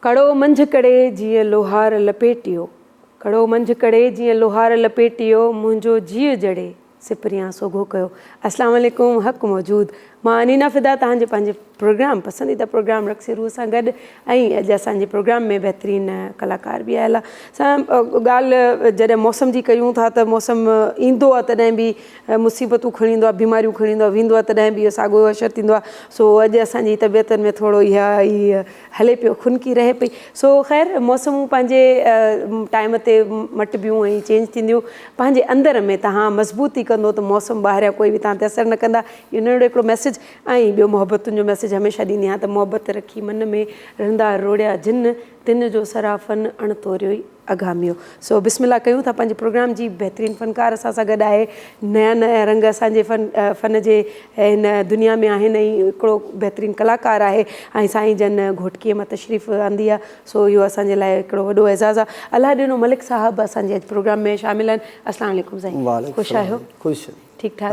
कड़ो मंझ करे जीअं लोहार लपेटियो, कड़ो मंझ करे जीअं लोहार लपेटियो, मुंहिंजो जीउ जड़े सिपरियां सोघो कयो। अस्सलाम वालेकुम, हक़ मौजूद। मां अनीना फ़िदा तव्हांजे पंहिंजे प्रोग्राम पसंदीदा प्रोग्राम रक्सी रूह सां गॾु ऐं अॼु असांजे प्रोग्राम में बहितरीनु कलाकार बि आयल आहे। असां ॻाल्हि जॾहिं मौसम जी कयूं था त मौसम ईंदो आहे तॾहिं बि मुसीबतूं खणी ईंदो आहे, बीमारियूं खणी ईंदो आहे, वेंदो आहे तॾहिं बि इहो साॻियो असरु थींदो आहे। सो अॼु असांजी तबियतनि में थोरो इहा हले पियो, खुनकी रहे पई। सो ख़ैर मौसमूं पंहिंजे टाइम ते मटिबियूं ऐं चेंज थींदियूं। पंहिंजे अंदर में तव्हां मज़बूती कंदो त मौसम ॿाहिरियां कोई बि तव्हां ते असरु न कंदा। इहो नंढो हिकिड़ो मैसेज ऐं ॿियो मोहबतुनि जो मैसेज हमेशह ॾींदी आहियां त मोहबत रखी मन में रहंदा रोड़िया जिन, तिन जो सराफ़न अणतोरियो ई अगामियो। सो बिस्मिल्लाह कयूं था पंहिंजे प्रोग्राम जी। बहितरीनु फ़नकार असां सां गॾु आहे, नया नया रंग असांजे फ़न जे हिन दुनिया में आहिनि ऐं हिकिड़ो बहितरीनु कलाकार आहे ऐं साईं जन घोटकीअ मां तशरीफ़ आंदी आहे। सो इहो असांजे लाइ हिकिड़ो वॾो एज़ाज़ आहे। अलाह ॾिनो मलिक साहब असांजे अॼु प्रोग्राम में शामिल आहिनि। अस्सलाम वालेकुम साईं, ख़ुशि आहियो? ख़ुशि, ठीकु ठाक,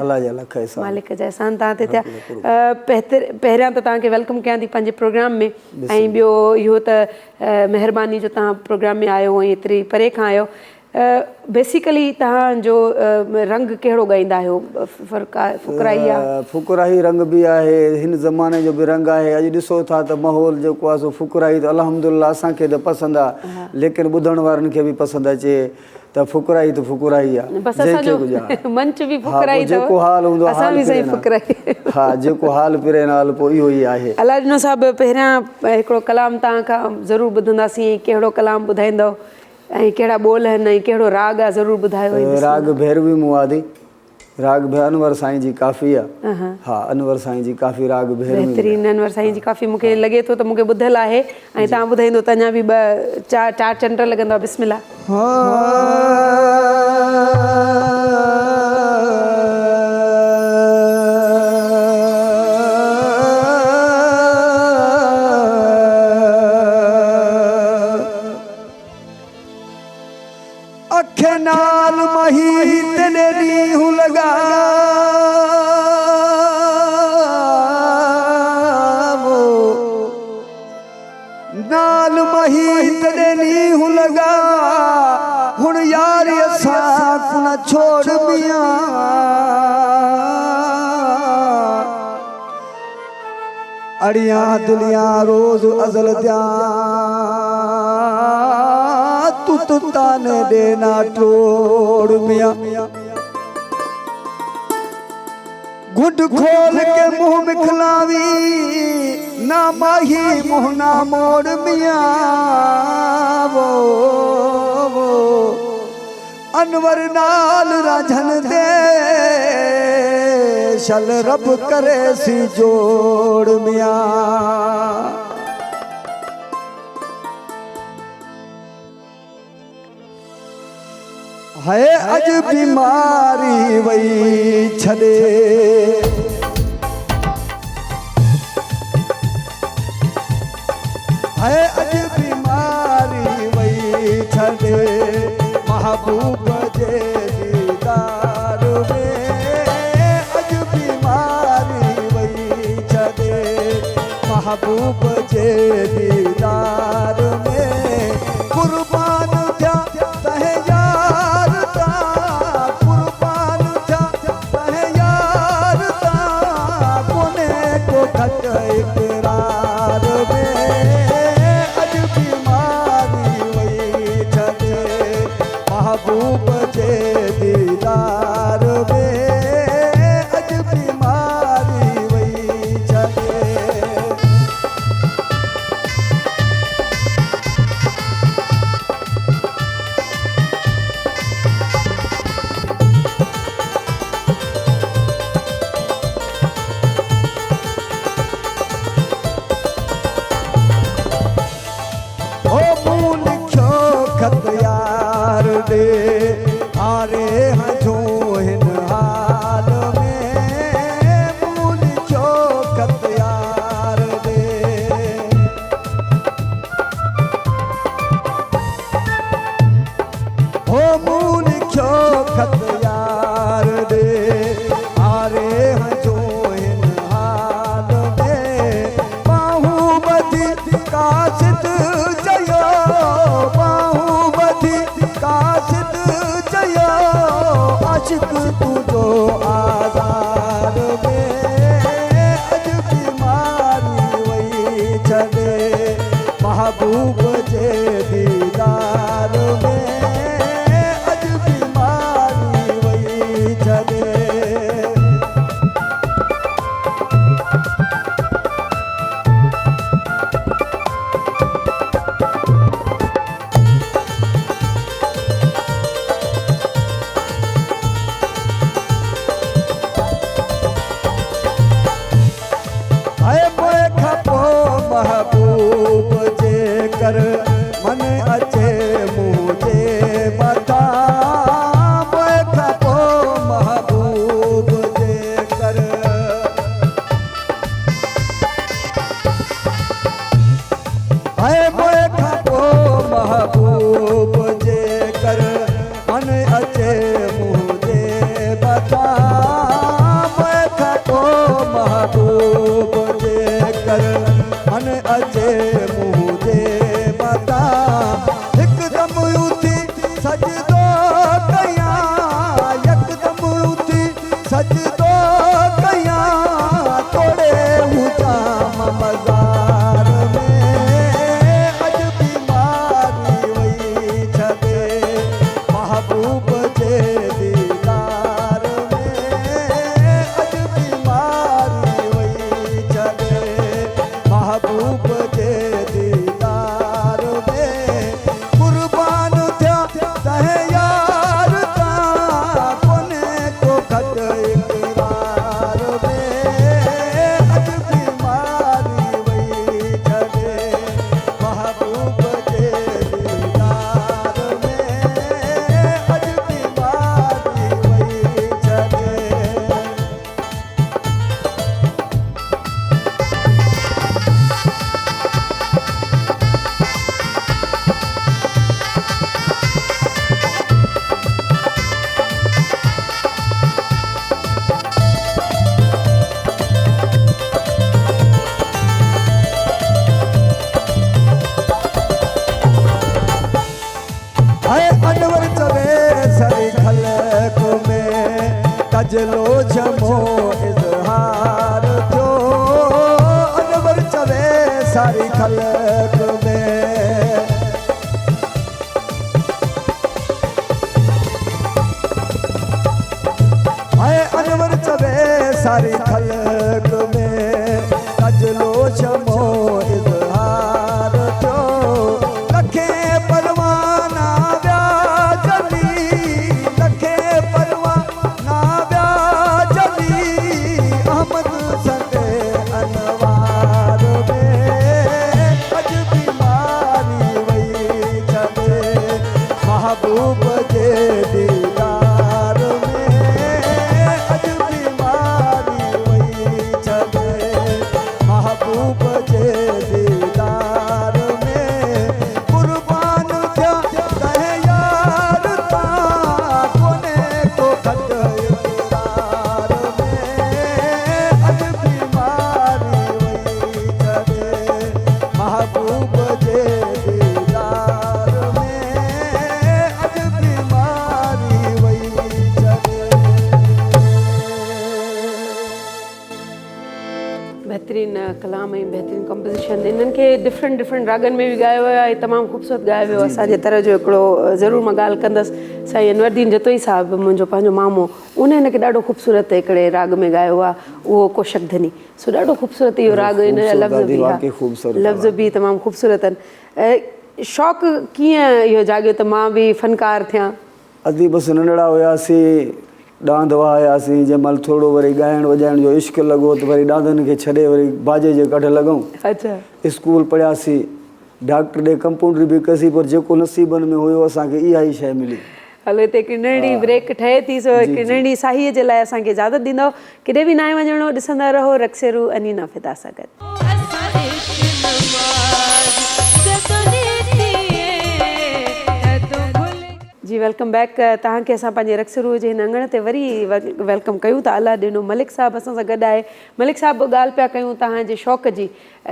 मालिक जा एहसान तव्हां ते थिया। पहिरियां त तव्हांखे वेलकम कयां थी पंहिंजे प्रोग्राम में ऐं ॿियो इहो त महिरबानी जो तव्हां प्रोग्राम में आयो ऐं एतिरी परे खां आयो। बेसिकली तव्हांजो रंग कहिड़ो ॻाईंदा आहियो? फुकराई आहे? फुकराई रंग बि आहे, हिन ज़माने जो बि रंग आहे। अॼु ॾिसो था त माहौल जेको आहे सो फुकराई त अल्हम्दुलिल्लाह असांखे त पसंदि आहे, लेकिन ॿुधण वारनि खे बि पसंदि अचे त फुकराई त फुकराई आहे। मंच बि फुकराई, जेको हाल हूंदो आहे, हा जेको हाल पिरे नाल पोइ इहो ई आहे। अलाह ॾिनो साहिबु, पहिरियां हिकिड़ो कलाम तव्हां खां ज़रूरु ॿुधंदासीं। कहिड़ो कलाम ॿुधाईंदव ऐं कहिड़ा ॿोल आहिनि ऐं कहिड़ो राग आहे, ज़रूरु ॿुधायो। राग भैरवी मुआदी, राग अनवर साईं जी काफ़ी आहे। हा, अनवर साईं जी काफ़ी राग भैरवी। बहितरीनु अनवर साईं जी काफ़ी मूंखे लॻे थो त मूंखे ॿुधल आहे ऐं तव्हां ॿुधाईंदो त अञा बि चार चंड लॻंदव। बिस्मिल्लाह। अखे नाल मही तेरे नीहू लगा नाल मही तेरे नीहू लगा हुण यार असां को न छोड़ मियां अड़ियां दुनिया रोज अजल दिया तू ताने देना टोड़ मियां गुड खोल के मुंह मिखलावी ना माही मुंह ना मोड़ मियां वो अनवर नाल राझन दे शल रब करे सी जोड़ मियां है अज बीमारी वही छड़े है अज बीमारी वही छड़े महबूब जे दीदार में अज बीमारी वही छड़े महबूब जे दीदार में कुर्बान थिया तहे कासिद कजलो जमो इज़हार थियो अनवर चवे सारी खलक में आए अनवर चवे सारी खलक में कजलो जमो इज़हार थियो लखे परवाना व्या जली लखे परवाना व्या जली अहमद संगे अनवार में अज बीमारी वही चले महबूब जे दीदार में अज बीमारी वही चले महबूब जे दीदार में कुर्बान थिया कहे यार ता कोने को खत इक़रार में अज बीमारी वही चले महबूब जे दीदार में अज बीमारी वही चले बहितरीन कलाम ऐं बहितरीन कंपोज़िशन इन्हनि खे डिफरेंट डिफरेंट रागनि में बि ॻायो वियो आहे तमामु ख़ूबसूरत ॻायो वियो असांजे तरह जो हिकिड़ो ज़रूरु मां ॻाल्हि कंदसि साईं अनवरदीन जतोई साहिबु मुंहिंजो पंहिंजो मामो उन हिनखे ॾाढो ख़ूबसूरत हिकिड़े राग में ॻायो आहे उहो कोशक धनी सो ॾाढो ख़ूबसूरत इहो राग इन जा लफ़्ज़ बि वाक़ई ख़ूबसूरत लफ़्ज़ बि तमामु ख़ूबसूरत आहिनि शौक़ु कीअं इहो जाॻियो त मां बि फ़नकार थियां अदी बसि नंढड़ा हुयासीं डांद वहायासीं जंहिं महिल थोरो वरी ॻाइण वॼाइण जो इश्क़ु लॻो त वरी डांदनि खे छॾे वरी बाजे जे कढ लॻूं अच्छा स्कूल पढ़ियासीं डॉक्टर ॾे कंपाउंडरी बि कसीं पर जेको नसीबनि में हुयो असांखे इहा ई शइ मिली हलो हिते हिकिड़ी नंढड़ी ब्रेक ठहे थी सो हिकिड़ी नंढड़ी साहीअ जे लाइ असांखे इजाज़त ॾींदव किथे बि न आहे वञिणो ॾिसंदा रहो रक्सेरू अनीना फिदा सां गॾु जी वेलकम बैक तव्हांखे असां पंहिंजे रक्सरू जे हिन अङण ते वरी वेलकम कयूं था अलाह ॾिनो मलिक साहिबु असां सां गॾु आहे मलिक साहिबु ॻाल्हि पिया कयूं तव्हांजे शौक़ जी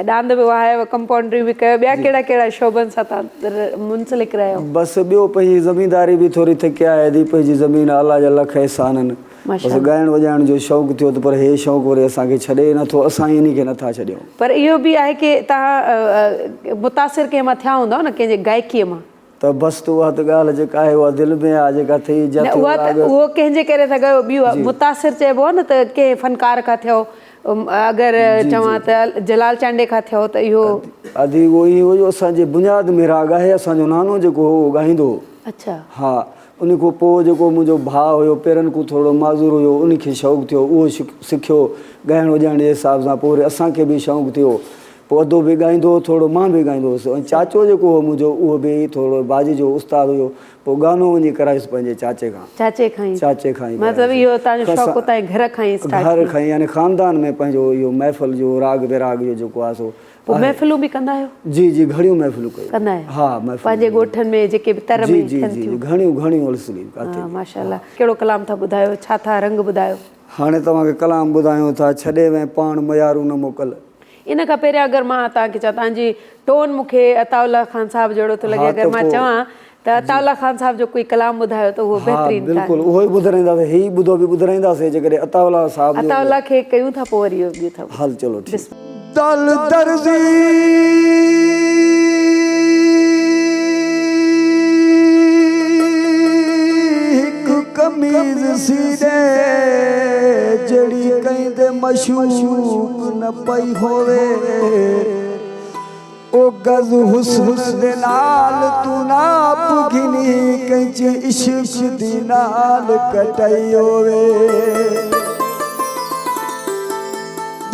डांद बि वहायव कंपाउंडरी बि कयो ॿिया कहिड़ा कहिड़ा शोबनि सां तव्हां मुंसलिक रहियो बसि ॿियो पंहिंजी ज़मीनदारी बि थोरी थकिया आहे दी पंहिंजी ज़मीन अलाह जा लख एहसान आहिनि बसि ॻाइण वॼाइण जो शौक़ु थियो त पर हे शौक़ु वरी असांखे छॾे नथो असां इन खे नथा छॾियूं पर इहो बि आहे की तव्हां मुतासिर कंहिं मां थिया हूंदव न कंहिंजे गायकीअ मां त बसि त उहा त ॻाल्हि जेका आहे उहा दिलि में आहे जेका थी उहो कंहिंजे करे था कयो ॿियो मुतासिर चइबो आहे न त कंहिं फ़नकार खां थियो अगरि चवां त जलाल चांडे खां थियो त इहो आदि उहो ई हुयो असांजे बुनियाद में राग आहे असांजो नानो जेको हो ॻाईंदो अच्छा हा उन खां पोइ जेको मुंहिंजो भाउ हुयो पेरनि खां थोरो माज़ूर हुयो उनखे शौक़ु थियो उहो सिखियो ॻाइण वॼाइण जे हिसाब सां पोइ वरी असांखे बि शौक़ु थियो पोइ अधो बि ॻाईंदो हो थोरो मां बि ॻाईंदो हुउसि ऐं चाचो जेको हो मुंहिंजो उहो बि थोरो बाजी जो उस्तादु हुयो पोइ गानो वञी करायुसि पंहिंजे चाचे खां ई मतिलबु इहो तव्हांजो शौक़ु उतां घर खां ई घर खां ई यानी ख़ानदान में पंहिंजो इहो महफ़िल जो राग बेराग जो जेको आहे सो पोइ महफ़िलूं बि कंदा आहियो जी जी घणियूं महफ़िलूं कयूं कंदा आहियो हा महफ़िल पंहिंजे ॻोठनि में जेके बि तर में जी जी घणियूं अलसली माशाल्लाह कहिड़ो कलाम था ॿुधायो छा था रंग ॿुधायो हाणे तव्हांखे कलाम ॿुधायूं था छॾे वञ पाण मयारू न मोकल इन खां पहिरियों अगरि मां तव्हांखे चवां तव्हांजी टोन मूंखे अताउल्ला ख़ान साहिबु जहिड़ो थो लॻे अगरि मां चवां त अताउल्ला ख़ान साहिबु जो कोई कलाम ॿुधायो त उहो बहितरीनु बिल्कुलु उहो ई ॿुधाईंदासीं ही ॿुधो बि ॿुधाईंदासीं जेकॾहिं अताउल्ला साहिबु अताउल्ला खे कयूं था पोइ वरी इहो ॿियो हल चलो दल दर्जी हिकु कमीज़ सीड़े जड़ी कंदे मशूक न पई होवे ओ गज हुस्न दे नाल तू नाप घिनी कंच इश्क दी नाल कटई होवे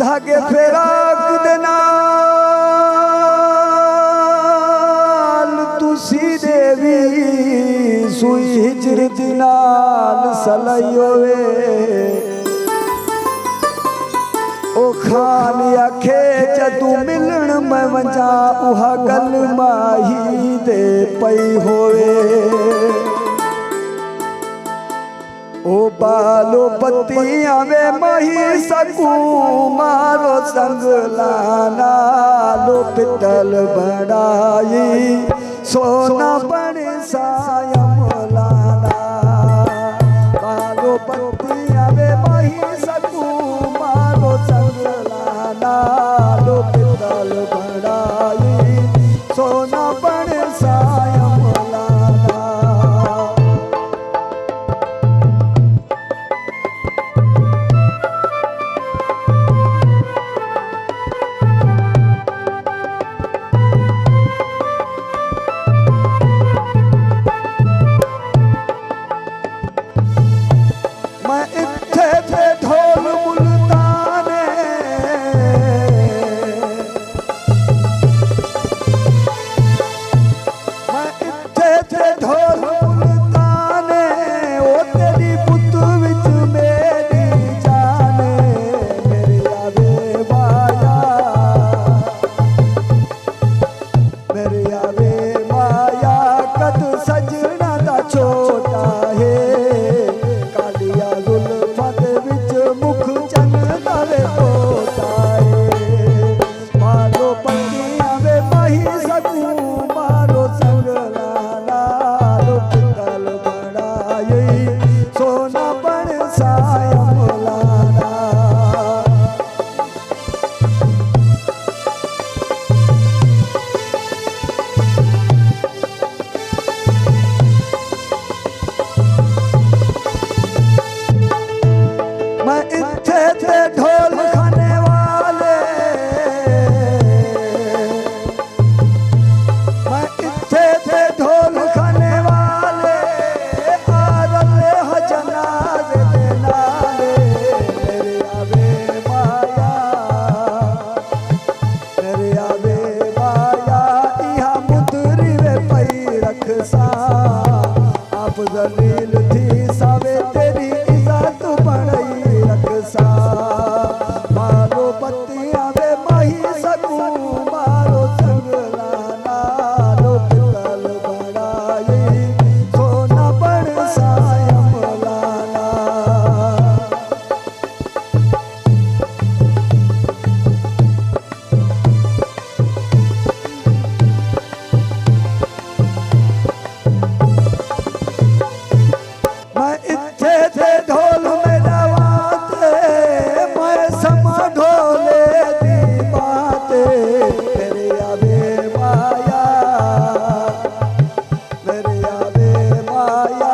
धागे फेराक दे नाल तू सीधे भी सुई हिजर दी नाल सलाई होवे ओ खान आखे जदू मिलण में वंजा उहा गल माही दे पई होवे ओ बालो पतियां वे मही सकू मारो संग लाना लो पितल बड़ाई सोना बड़े सायम लाना बालो पतियां वे इत्थे ते ढोल खाने वाले, मैं इत्थे ते ढोल खाने वाले, आ रले ह जनाजे दे नाले। मेरे आवे माया, मेरे आवे माया, इहा मुंदरी वे पई रख सा। आप जलील थी सावे तेरी इज्जत बड़ई रख सा। मारो बत्तियां वे माही सकूं, मारो संगला नालो पितल बड़ाई, सोना बड़ सायम लाना। मैं इत्थे थे ढोल में दवाते, मैं समा ढोले दी बाते। मेरे आवे माया, मेरे आवे माया,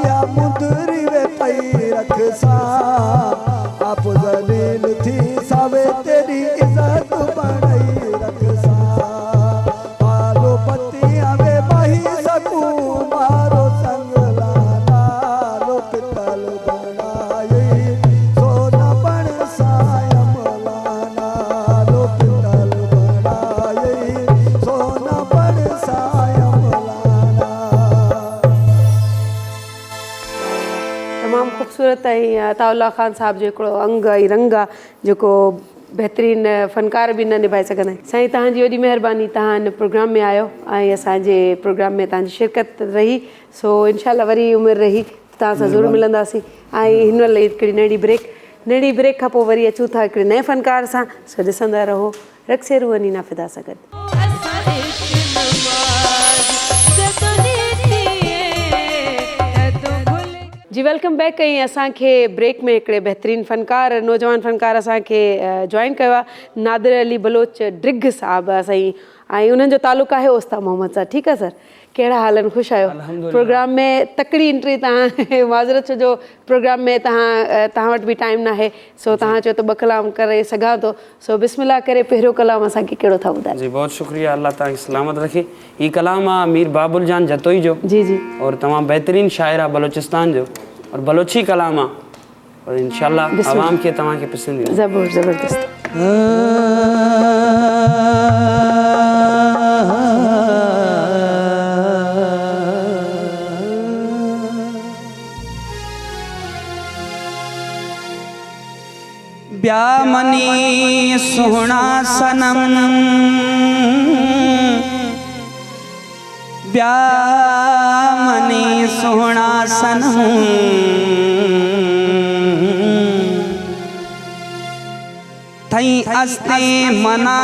या मुंदरी वे पई रख सा। आप जलील थी सावे तेरी इज्जत बड़ई रख सा। मारो पत्तियां वे माही सकूं, मारो संगला नालो पितल बड़ाई, सोना बड़ सायम लाना। लो पितल बड़ाई, सोना बड़ सायम लाना। तमामु ख़ूबसूरत ऐं अताउल्ला ख़ान साहिब जो हिकिड़ो अंग ऐं रंग आहे जेको बहितरीन फ़नकार बि न निभाए सघंदा आहिनि। साईं तव्हांजी वॾी महिरबानी, तव्हां हिन प्रोग्राम में आयो ऐं असांजे प्रोग्राम में तव्हांजी शिरकत रही। सो इनशाला वरी उमिरि रही तव्हां सां ज़रूरु मिलंदासीं। ऐं हिन महिल हिकिड़ी नंढी ब्रेक खां पोइ वरी अचूं था हिकिड़े नए फ़नकार सां। सो ॾिसंदा रहो रक्से रूह नीना फ़िदा सां गॾु। जी वेलकम बैक। ऐं असांखे ब्रेक में हिकिड़े बहितरीन फ़नकार नौजवान फ़नकार असांखे जॉइन कयो आहे, नादिर अली बलोच ड्रिग साहिबु साईं, ऐं उन्हनि जो तालुक़ु आहे उस्ताद मोहम्मद सां। ठीकु आहे सर, कहिड़ा हाल आहिनि? ख़ुशि आहियो? प्रोग्राम में तकड़ी एंट्री तव्हां माज़रत छो जो प्रोग्राम में तव्हां वटि बि टाइम न आहे, सो तव्हां चयो त ॿ कलाम करे सघां थो। सो बिस्मिल्लाह करे पहिरियों कलाम असांखे कहिड़ो था ॿुधायो? जी बहुत शुक्रिया, अल्लाह तव्हांखे सलामत रखे। ये कलाम आहे मीर बाबुल जान जतोई जो। जी जी। और तमामु बहितरीन शाइर आहे बलोचिस्तान जो और बलोची कलाम आहे और इंशाल्लाह आवाम खे तव्हांखे पसंदि ईंदो। ज़बरदस्त। ब्यामनी सोहना सनम, ब्यामनी सोहना सनम, थई अस्ते मना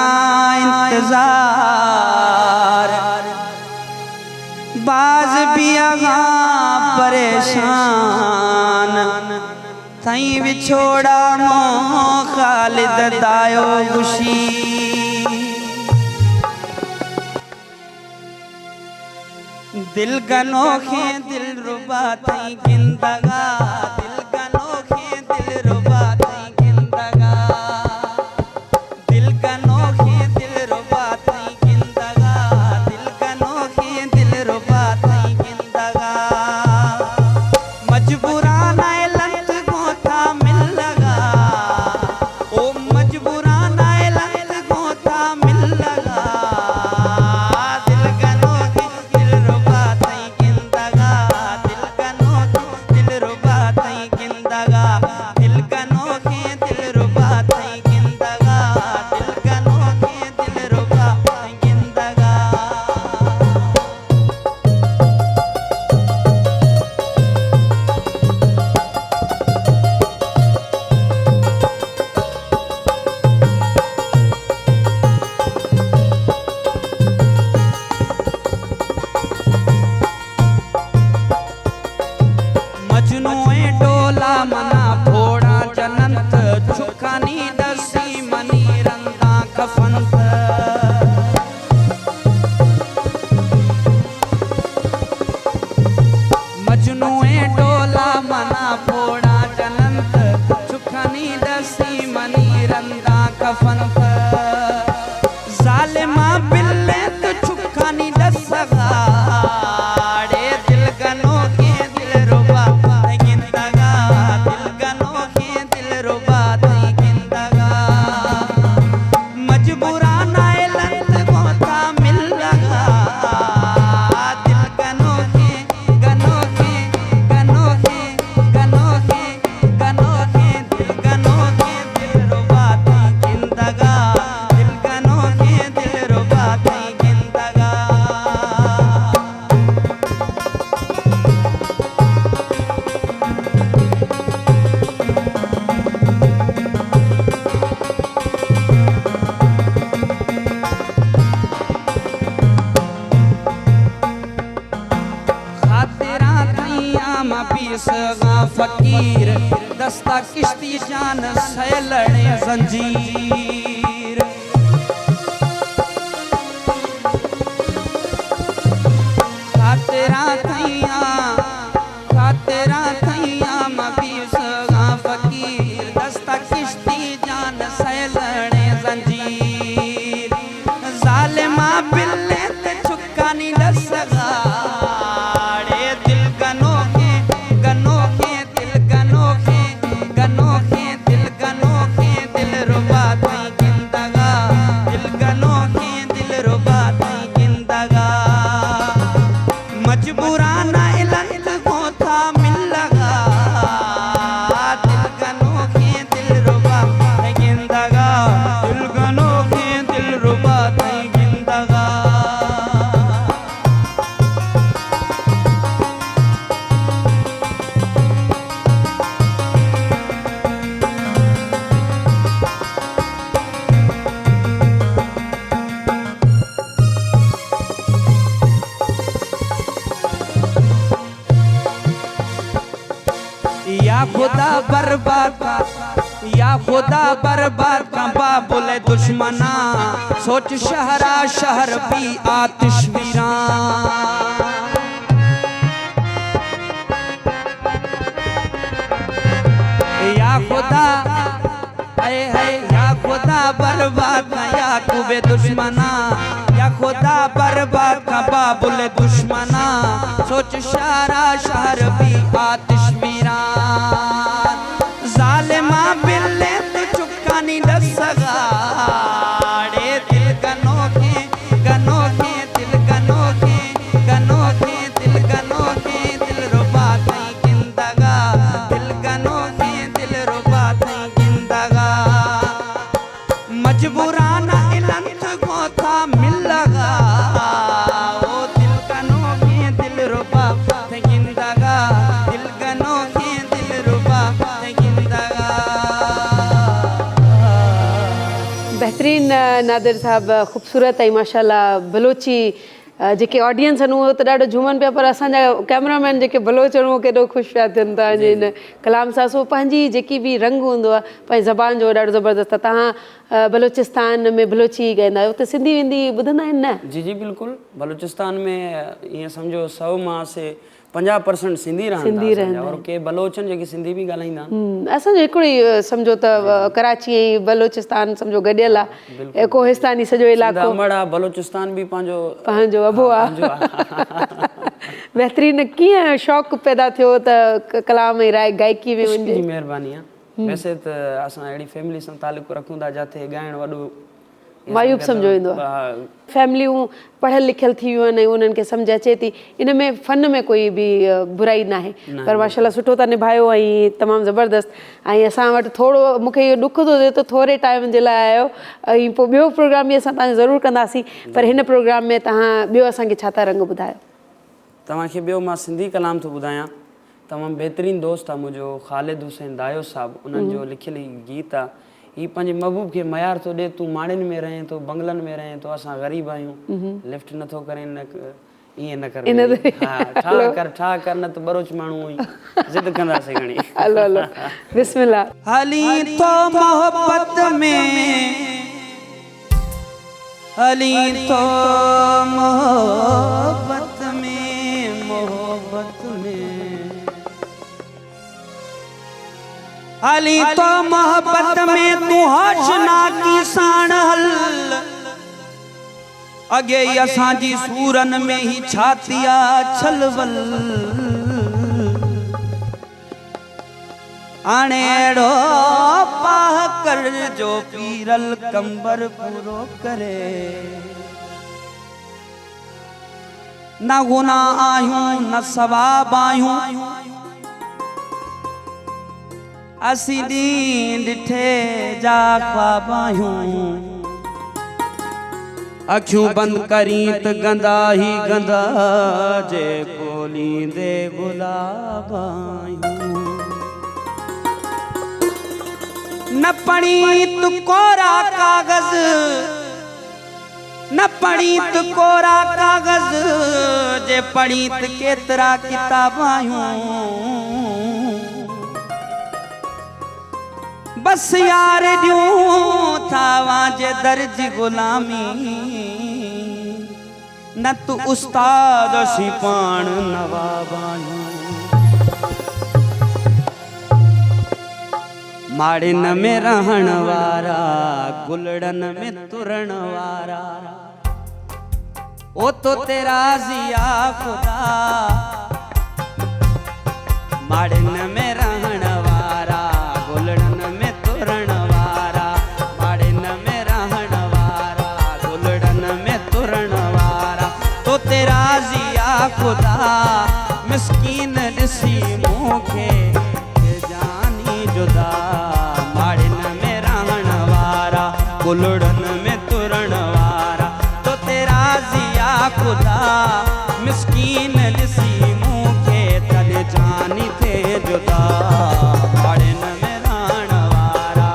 इंतजार, बाज भी आगा परेशान, थई विछोड़ा मो खालिद दायो गुशी, दिल गनोखे दिल रुबा थई गिंदगा, दिल गनोखे दिल रुबा थई गिंदगा, दिल गनोखे दिल रुबा थई गिंदगा, दिल गनोखे दिल रुबा थई गिंदगा, मजबूराना लंत गोथा मिल लगा, ओ मजबूराना लंत गोथा मिल लगा, दिल गनोखे दिल रुबा थई गिंदगा, दिल गनोखे दिल रुबा थई दसी मनी रंदा कफन जालिमा बिल्ले तो छुखानी दसगाड़े दिल गनो के दिल रुबा गिंदगा दिल गनो के दिल रुबा गिंदगा मजबूराना लंत गोता मिल लगा दिल गनो के गनो के गनो के गनो के गनो के दिल गनो के दिल रुबा गिंदगा दिल गनो के दिल रुबा गिंदगा खातिरा थैया मा पीसगा फकीर दस्ता किश्ती जान सैलड़े जंजीर खातिरा थैया मा पीसगा फकीर दस्ता किश्ती जान सैलड़े जंजीर जालिमा बिल्ले ते छुकानी दसगाड़े दिल गनो के गनो के दिल गनो के गनो के दिल गनो के दिल रुबा गिंदगा दिल गनो के दिल रुबा गिंदगा मजबूराना लंत गोता मिल लगा दिल गनो के दिल रुबा गिंदगा दिल गनो के दिल रुबा गिंदगा या खुदा बर्बाद का बाबुल दुश्मना सोच शहरा शहर भी आतिश वीरान या खुदा है या खुदा बर्बाद का याकूबे दुश्मना या खुदा बर्बाद का बाबुल दुश्मना सोच शहरा शहर भी आतिश वीरान जालिमा बिल्ले तो चुकानी दसगाड़े दिल गनो के गनो के दिल गनो के गनो के दिल गनो के दिल रुबा गिंदगा दिल गनो के दिल रुबा गिंदगा मजबूराना लंत गोता मिल लगा ओ दिल गनो के दिल रुबा गिंदगा दिल गनो के दिल रुबा गिंदगा बेहतरीन नादिर साहब ख़ूबसूरत ऐं माशाल्लाह बलोची जेके ऑडियंस आहिनि उहो त ॾाढो झूमनि पिया पर असांजा कैमरामैन जेके बलोच आहिनि उहो केॾो ख़ुशि पिया थियनि था हिन कलाम सां सो पंहिंजी जेकी बि रंग हूंदो आहे पंहिंजी ज़बान जो ॾाढो ज़बरदस्त आहे तव्हां बलोचिस्तान में बलोची ॻाईंदा आहियो उते सिंधी वेंदी ॿुधंदा आहिनि न जी जी बिल्कुलु बलूचिस्तान में ईअं सम्झो 100 मां से 50% सिंधी रहंदा और के बलोच आहिनि जेके सिंधी बि ॻाल्हाईंदा आहिनि असांजो हिकिड़ो ई सम्झो त कराची ऐं बलोचिस्तान सम्झो गॾियल आहे कोहिस्तानी सॼो इलाइक़ो अमड़ आहे बलूचिस्तान बि पंहिंजो अबो आहे बहितरीन कीअं शौक़ु पैदा थियो त कलाम ऐं गायकी में वञे जी महिरबानी आहे वैसे त असां अहिड़ी फैमिली सां तालुक़ु रखूं था जिथे ॻाइणु वॾो मायूब सम्झो ईंदो आहे फैमिलियूं पढ़ियल लिखियल थी वियूं आहिनि ऐं उन्हनि खे सम्झ अचे थी इन में फ़न में कोई बि बुराई न आहे पर माशाल्लाह सुठो था निभायो ऐं तमामु ज़बरदस्त ऐं असां वटि थोरो मूंखे इहो ॾुख थो थिए त थोरे टाइम जे लाइ आयो ऐं पोइ ॿियो प्रोग्राम बि असां तव्हांजो ज़रूरु कंदासीं पर हिन प्रोग्राम में तव्हां ॿियो असांखे छा था रंग ॿुधायो तव्हांखे ॿियो मां सिंधी कलाम थो ॿुधायां तमामु बहितरीनु दोस्त आहे मुंहिंजो ख़ालिद हुसैन दायो साहब उन्हनि जो लिखियल ई गीत आहे हीअ पंहिंजे महबूब खे मयार थो ॾिए तूं माड़ियुनि में रहे थो बंगलनि में रहे थो असां ग़रीब आहियूं लिफ्ट नथो करे न ईअं न कर ठा कर न त बरोच माण्हू हुई ज़िद कंदासीं घणी हलो हलो बिस्मिल्लाह हली तो मोहब्बत में हली तो मोहब्बत में हली तो मोहब्बत में तू होशना की साण हल अगे असांजी सूरन में ही छातिया छलवल आणेड़ो पाह कर जो पीरल कंबर पूरो करे न गुना आयूं न सवाब आयूं असी दीन डिठे जा ख्वाब आयूं अखियूं बंद करी त गंदा ही गंदा जे बोली दे गुलाब आयूं न पढ़ी तू कोरा कागज न पढ़ी तू कोरा कागज जे पढ़ी त केतरा किताब आयूं बस यार ॾियूं थावां जे दर्ज गुलामी न तू उस्ताद सी पाण नवाब आयूं माड़िन में रहण वारा गुलड़न में तुरण वारा ओ तो तेरा जिया खुदा माड़िन में रहण वारा गुलड़न में तुरण वारा माड़िन में रहण वारा गुलड़न में तुरण वारा तो तेरा जिया खुदा मिस्कीन ॾिसी मूंखे जानी जुदा गुलड़न में तुरण वारा तो तेरा जिया खुदा मिस्कीन ॾिसी मूंखे तॾहिं जानी थे जुदा माड़िन में रहण वारा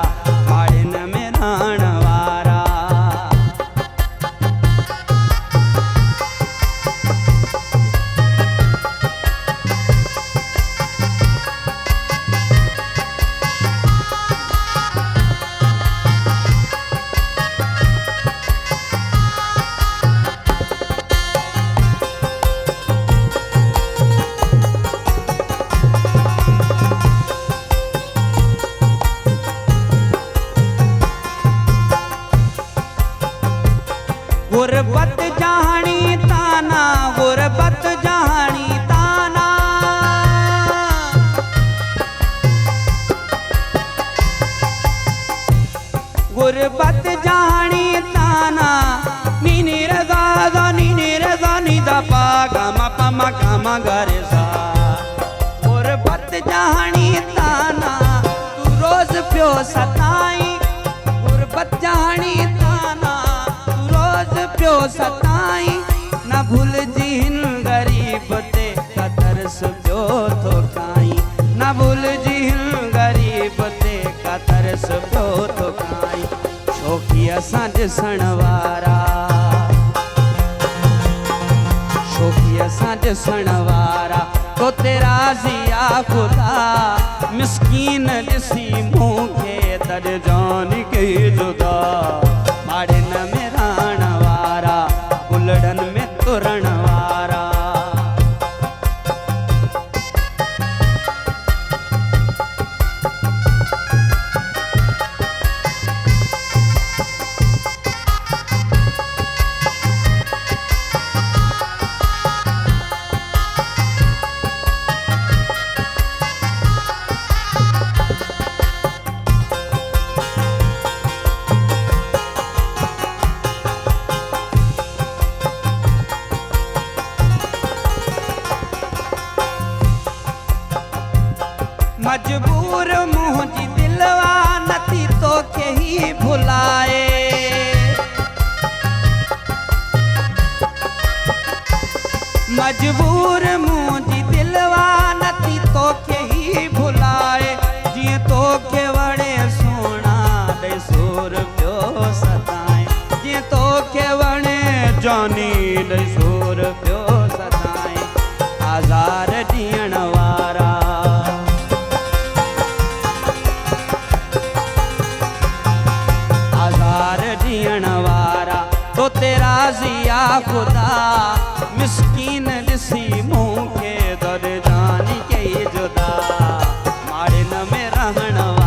माड़िन में रहण वारा गुरबत जहानी ताना गुरबत जहानी ताना गुरबत जहानी ताना नीनी रजा निदा पा गा मा गरे सा गुरबत जहानी ताना तू रोज पियो सताई गुरबत जहानी ताना प्यो सताई न भूल जी हिन गरीब ते का तरस प्यो थो खाई न भूल जी हिन गरीब ते का तरस प्यो थो खाई शौक़ी असां ॾिसण वारा शौक़ी असां ॾिसण वारा तो तेरा जिया खुदा मिस्कीन ॾिसी मूंखे तॾहिं जानी कई जुदा माड़िन में रहण वारा गुलड़न में तुरण वारा मजबूर मुंहिंजी दिलवा नथी तोखे ही भुलाए मजबूर मुंहिंजी दिलवा नथी तोखे ही भुलाए जीअं तोखे वणे सोना ॾे सुर पियो सताए जीअं तोखे वणे जानी ॾे सुर पियो सताए आज़ार ॾियण वारा वारा तो तेरा जिया खुदा मिस्कीन ॾिसी मूंखे दर जानी कई जुदा माड़िन में रहण वारा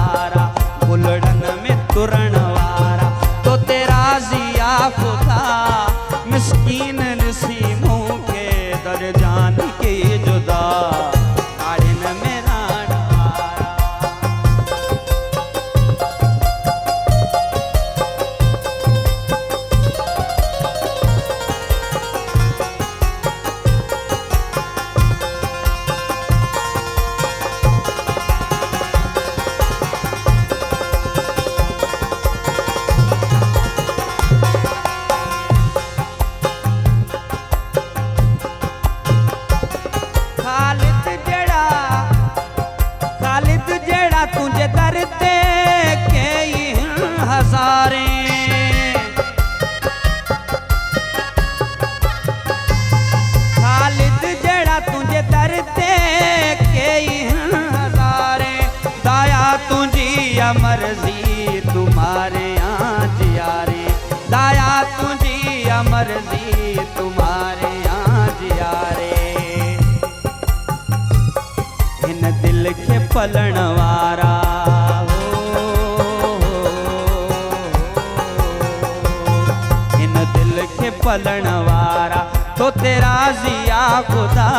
हज़ारे खालिद जड़ा तुझे दर ते कई हज़ारे दाया तुझी या मर्जी तुम्हारे यहाँ जियारे दाया तुझी या मर्जी तुम्हारे यहाँ जियारे इन दिल के पलण वारा इन दिल के पलण वारा तो तेरा जिया खुदा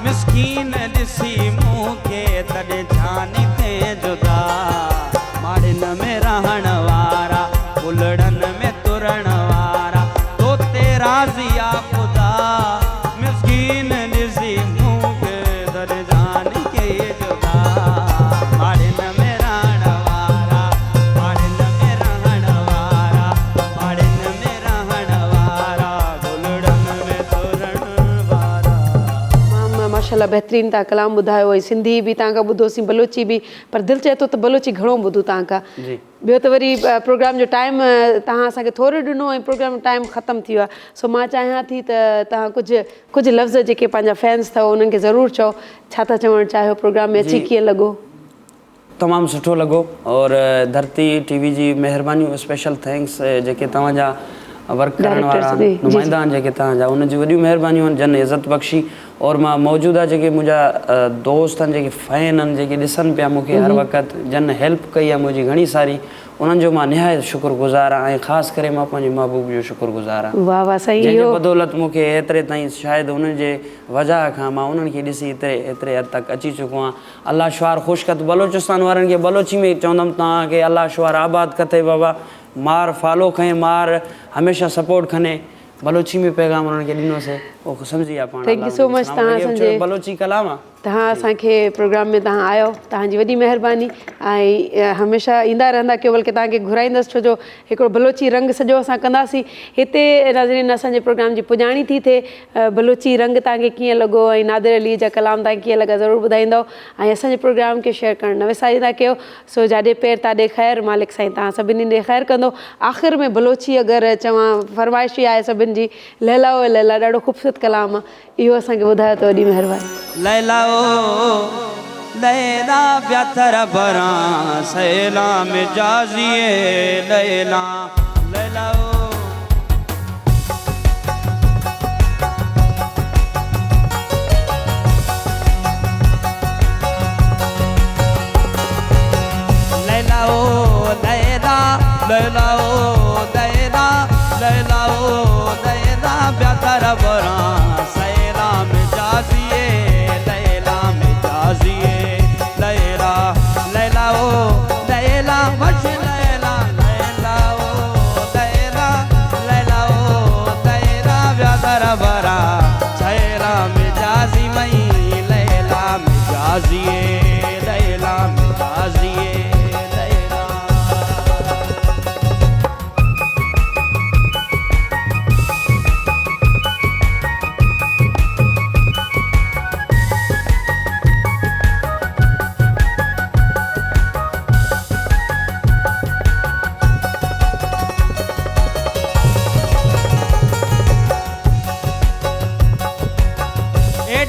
मिस्कीन दिसी मुँह के तड़े जानी थे जुदा माड़न में रहण वारा उलड़न में तुरण वारा तो तेरा जिया खुदा मिस्कीन दिसी मुँह के तड़े जानी के जुदा माड़न में रहण वारा माड़न में रहण वारा माड़न में रहण वारा उलड़न में तुरण वारा। माशाल्लाह बहितरीन तव्हां कलाम ॿुधायो ऐं सिंधी बि तव्हां खां ॿुधोसीं बलोची बि पर दिलि चए थो त बलोची घणो ॿुधूं तव्हां खां जी ॿियो त वरी प्रोग्राम जो टाइम तव्हां असांखे थोरो ॾिनो ऐं प्रोग्राम जो टाइम ख़तमु थी वियो आहे सो मां चाहियां थी त तव्हां कुझु लफ़्ज़ जेके पंहिंजा फैंस अथव उन्हनि खे ज़रूरु चओ छा था चवणु चाहियो प्रोग्राम में अची कीअं लॻो तमामु सुठो लॻो और धरती टीवी जी महिरबानियूं स्पेशल थैंक्स जेके तव्हांजा वर्क करण वारा Directors, जी, जी, नुमाइंदा आहिनि जेके तव्हांजा उनजी वॾियूं महिरबानियूं आहिनि जन इज़त बख़्शी और मां मौजूदा जेके मुंहिंजा दोस्त आहिनि जेके फैन आहिनि जेके ॾिसनि पिया मूंखे हर वक़्तु जन हेल्प कई आहे मुंहिंजी घणी सारी उन्हनि जो मां निहायत शुक्रगुज़ार आहियां ऐं ख़ासि करे मां पंहिंजे महबूब जो शुक्रगुज़ार आहियां वाह वाह सही जंहिंजे इहो बदौलत मूंखे एतिरे ताईं शायदि उन्हनि जे वजह खां मां उन्हनि खे ॾिसी एतिरे हद तक अची चुको आहियां अलाह शुआर ख़ुशि कत बलोचिस्तान वारनि खे बलोची में चवंदुमि तव्हांखे अलाह शुआर आबाद कथे बाबा मार फॉलो खणे मार हमेशह सपोर्ट खणे बलोची में पैगाम उन्हनि खे ॾिनोसीं उहो सम्झी विया पाण Thank you so much, तव्हां असांजे बलोची कलाम आहे तव्हां असांखे प्रोग्राम में तव्हां आयो तव्हांजी वॾी महिरबानी ऐं हमेशह ईंदा रहंदा कयो बल्कि तव्हांखे घुराईंदसि छो जो हिकिड़ो बलोची रंग सॼो असां कंदासीं हिते नाज़रीन असांजे प्रोग्राम जी पुॼाणी थी थिए बलोची रंग तव्हांखे कीअं लॻो ऐं नादिर अली जा कलाम तव्हांखे कीअं लॻा ज़रूरु ॿुधाईंदव ऐं असांजे प्रोग्राम खे शेयर करणु न विसारींदा कयो सो जाॾे पेर ताॾे ख़ैरु मालिक साईं तव्हां सभिनी ॾे ख़ैरु कंदो आख़िर में बलोची अगरि चवां फरमाइशी आहे सभिनी जी लैला ओ लैला ॾाढो ख़ूबसूरत कलाम आहे इहो असांखे ॿुधायो त वॾी महिरबानी लैला ओ लैला ब्याथर बरा सैला में जाजिए लैला लैला ओ लैला ओ लैला लैला ओ लैला लैला ओ लैला ब्याथर बरा सैला में जाजिए लैला में जाजिए लैला लैला ओ लैला मश लैला लैला ओ लैला लैला ओ लैला ब्याथर बरा सैला में जाजी मई लैला में जाजिए लैला में जाजिए लैला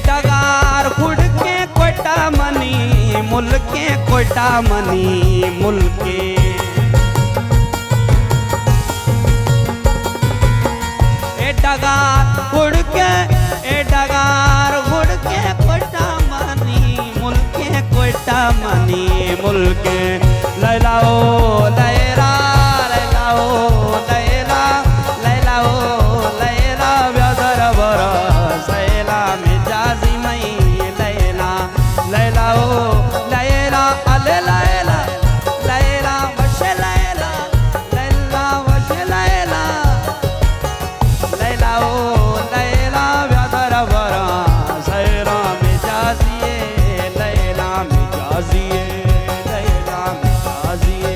डगार खुड़ के कोटा मनी मुल्के कोटा मनी मुल्के डगार खुड़ के डगार खुड़ के कोटा मनी मुल्के कोटा मनी मुल्के लैला ओ लैला लैला ओ लैला लैला ओ लैला ब्यादर बरा सैला में जाजी मई लैला लैला ओ लैला अले लैला लैला वश लैला लैला वश लैला लैला ओ लैला ब्यादर बरा सैला में जाजिए लैला में जाजिए लैला में जाजिए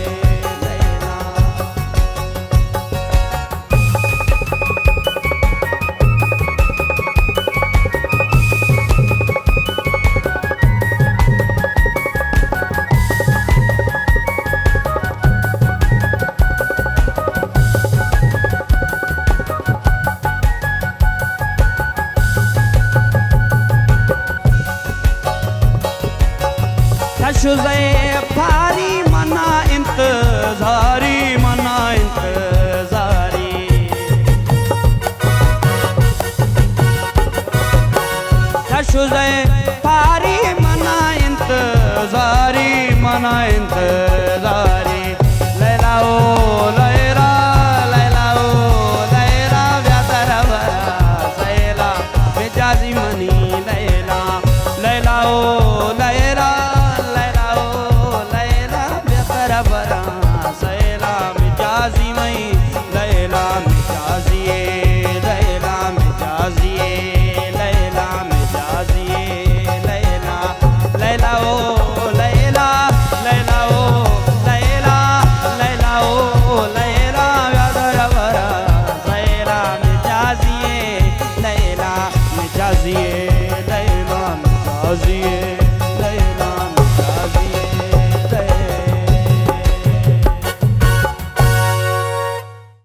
हजिए